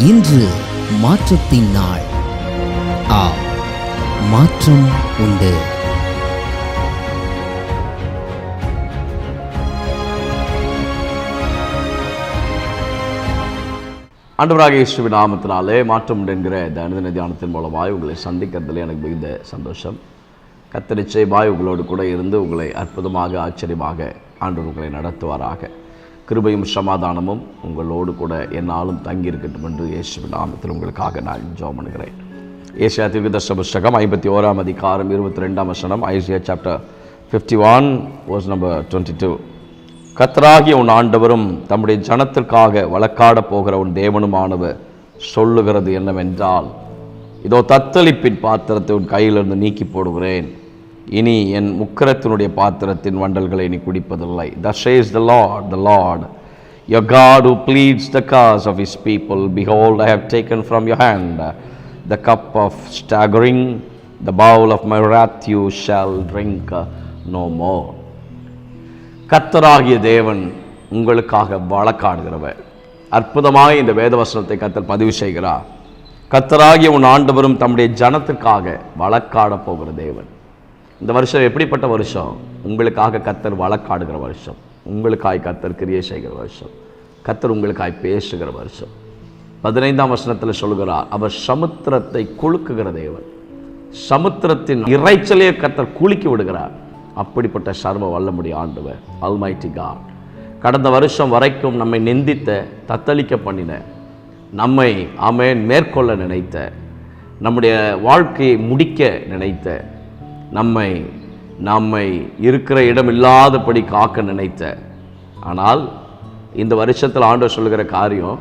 இன்று மாற்றத்தின் நாள். மாற்றம் உண்டு. ஆண்டவராகிய இயேசுவின் நாமத்தினாலே மாற்றம் உண்டு என்கிற தின தியானத்தின் மூலமாய் உங்களை சந்திக்கிறதுல எனக்கு மிகுந்த சந்தோஷம். கர்த்தர் நிச்சயமாய் உங்களோடு கூட இருந்து உங்களை அற்புதமாக ஆச்சரியமாக ஆண்டவர் உங்களை நடத்துவாராக. கிருபையும் சமாதானமும் உங்களோடு கூட என்னாலும் தங்கியிருக்கட்டும் என்று இயேசுவின் நாமத்தில் உங்களுக்காக நான் ஜெபம் பண்ணுகிறேன். ஏசாயா தீர்க்கதரிசன புத்தகம் 51 அதிகாரம் 22 வசனம். Isaiah chapter 51 verse number 22. கர்த்தராகிய உன் ஆண்டவரும் தம்முடைய ஜனத்திற்காக வழக்காட போகிற உன் தேவனுமானவர் சொல்லுகிறது என்னவென்றால், இதோ தத்தளிப்பின் பாத்திரத்தை உன் கையிலிருந்து நீக்கி போடுகிறேன், இனி என் முக்கிரத்தினுடைய பாத்திரத்தின் வண்டல்களை நீ குடிப்பதில்லை. Thus says the Lord, your God who pleads the cause of his people. Behold, I have taken from your hand the cup of staggering, the bowl of my wrath you shall drink no more. கர்த்தராகிய தேவன் உங்களுக்காக வழக்காடுகிறவர். அற்புதமாக இந்த வேதவசனத்தை கர்த்தர் பதிவு செய்கிறார். கர்த்தராகிய உன் ஆண்டவரும் தம்முடைய ஜனத்திற்காக வழக்காட போகிற தேவன். இந்த வருஷம் எப்படிப்பட்ட வருஷம்? உங்களுக்காக கர்த்தர் வழக்காடுகிற வருஷம், உங்களுக்காய் கர்த்தர் கிரியை செய்கிற வருஷம், கர்த்தர் உங்களுக்காய் பேசுகிற வருஷம். 15ஆம் வசனத்தில் சொல்கிறார், அவர் சமுத்திரத்தை குலுக்குகிற தேவன். சமுத்திரத்தின் இறைச்சலே கர்த்தர் குலுக்கி விடுகிறார். அப்படிப்பட்ட சர்வ வல்லமுடைய ஆண்டவர் அல்மைட்டி காட். கடந்த வருஷம் வரைக்கும் நம்மை நிந்தித்த, தத்தளிக்க பண்ணின, நம்மை மேற்கொள்ள நினைத்த, நம்முடைய வாழ்க்கையை முடிக்க நினைத்த, நம்மை இருக்கிற இடம் இல்லாதபடி காக்க நினைத்த, ஆனால் இந்த வருஷத்தில் ஆண்டவர் சொல்லுகிற காரியம்,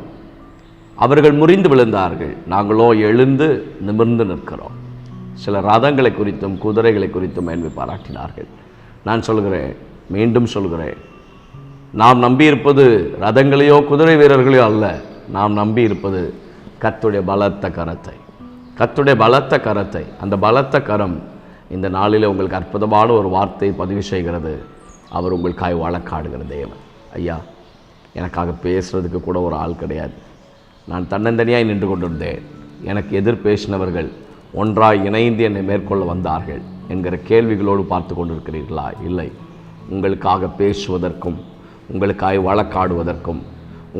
அவர்கள் முறிந்து விழுந்தார்கள், நாங்களோ எழுந்து நிமிர்ந்து நிற்கிறோம். சில ரதங்களை குறித்தும் குதிரைகளை குறித்தும் மேன்மை பாராட்டினார்கள். நான் சொல்கிறேன், மீண்டும் சொல்கிறேன், நாம் நம்பியிருப்பது ரதங்களையோ குதிரை வீரர்களையோ அல்ல. நாம் நம்பியிருப்பது கர்த்தருடைய பலத்த கரத்தை, கர்த்தருடைய பலத்த கரத்தை. அந்த பலத்த கரம் இந்த நாளில் உங்களுக்கு அற்புதமான ஒரு வார்த்தை பதிவு செய்கிறது. அவர் உங்களுக்காய் வழக்காடுகிற தேவன். ஐயா, எனக்காக பேசுகிறதுக்கு கூட ஒரு ஆள் கிடையாது. நான் தன்னந்தனியாய் நின்று கொண்டிருந்தேன். எனக்கு எதிர் பேசினவர்கள் ஒன்றாய் இணைந்து என்னை மேற்கொள்ள வந்தார்கள் என்கிற கேள்விகளோடு பார்த்து கொண்டிருக்கிறீர்களா? இல்லை. உங்களுக்காக பேசுவதற்கும், உங்களுக்காக வழக்காடுவதற்கும்,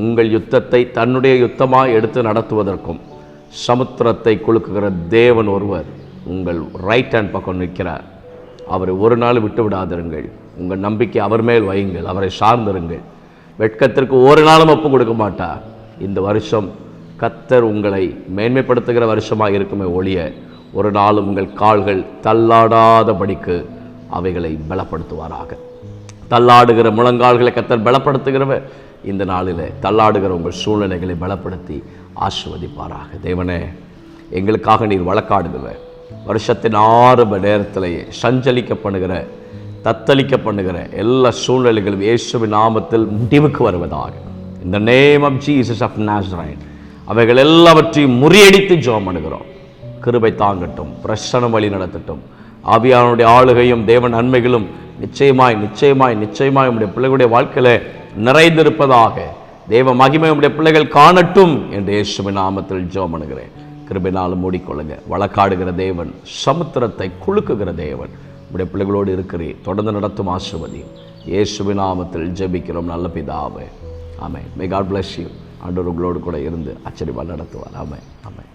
உங்கள் யுத்தத்தை தன்னுடைய யுத்தமாக எடுத்து நடத்துவதற்கும் சமுத்திரத்தை குலுக்குகிற தேவன் ஒருவர் உங்கள் ரைட் ஹேண்ட் பக்கம் நிற்கிறார். அவரை ஒரு நாள் விட்டு விடாதிருங்கள். உங்கள் நம்பிக்கை அவர் மேல் வையுங்கள், அவரை சார்ந்திருங்கள். வெட்கத்திற்கு ஒரு நாளும் ஒப்பு கொடுக்க மாட்டார். இந்த வருஷம் கர்த்தர் உங்களை மேன்மைப்படுத்துகிற வருஷமாக இருக்குமே ஒழிய ஒரு நாளும் உங்கள் கால்கள் தள்ளாடாதபடிக்கு அவைகளை பலப்படுத்துவாராக. தள்ளாடுகிற முழங்கால்களை கர்த்தர் பலப்படுத்துகிறவர் இந்த நாளில் தள்ளாடுகிற உங்கள் சூழ்நிலைகளை பலப்படுத்தி ஆசீர்வதிப்பாராக. தேவனே, எங்களுக்காக நீர் வழக்காடுகிறவர். வருஷத்தின் 6 மணி நேரத்திலேயே சஞ்சலிக்க பண்ணுகிற, தத்தளிக்க பண்ணுகிற எல்லா சூழ்நிலைகளும் இயேசுவின் நாமத்தில் முடிவுக்கு வருவதாக. இந்த name of Jesus of Nazareth அவைகள் எல்லாவற்றையும் முறியடித்து ஜெபம் பண்ணுகிறோம். கிருபை தாங்கட்டும், பிரசன்னம் வழி நடத்தட்டும். ஆவியானுடைய ஆளுகையும் தேவன் நன்மைகளும் நிச்சயமாய் நிச்சயமாய் நிச்சயமாய் உடைய பிள்ளைகளுடைய வாழ்க்கையில நிறைந்திருப்பதாக. தேவ மகிமை உடைய பிள்ளைகள் காணட்டும் என்று இயேசுவின் நாமத்தில் ஜெபம் பண்ணுகிறேன். கிருபையினாலும் மூடிக்கொள்ளுங்க. வழக்காடுகிற தேவன், சமுத்திரத்தை குலுக்குகிற தேவன் உடைய பிள்ளைகளோடு இருக்கிறேன். தொடர்ந்து நடத்தும் ஆசீர்வதியும் இயேசுவின் நாமத்தில் ஜெபிக்கிறோம் நல்ல பிதாவே. ஆமென். May God bless you. ஆண்டவர் உங்களோடு கூட இருந்து ஆச்சரியமாக நடத்துவார். ஆமென். ஆமென்.